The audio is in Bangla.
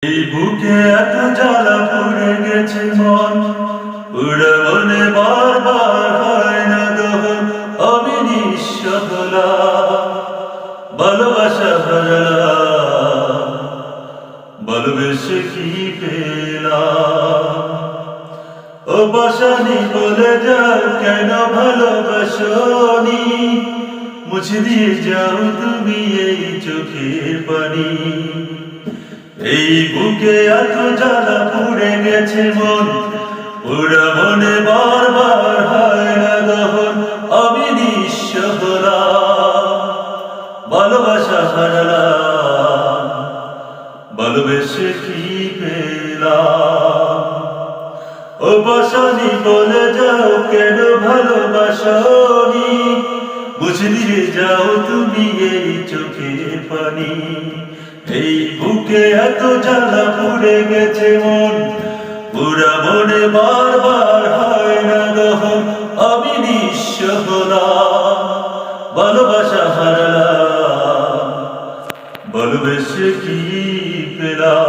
এই বুকে এত জ্বালা পড়ে গেছে মন, পুরো মনে বারবার হয় না দহন। আমি নিঃস্ব হলাম, ভালোবাসা হারালাম, ভালোবেসে কি পেলাম? ও বাসানি বলে যাও কেন ভালোবাসনি, মুছে দিয়ে যাও তুমি এই চোখের পানি। এই বুকে এত জ্বালা পুড়ে গেছে মন, পুরো মনে বারবার হয় না দহন। আমি নিঃস্ব হলাম, ভালোবাসা হারালাম, ভালোবেসে কি পেলাম? ও বাসানি বলে যাও কেন ভালোবাসনি, বুঝে দিয়ে যাও তুমি এই চোখের পানি। এই বুকে এত জ্বালা পুড়ে গেছে মন, পুরা মনে বারবার হয় না দহন। আমি নিঃস্ব হলাম, ভালোবাসা হারালাম, ভালোবেসে কি পেলাম?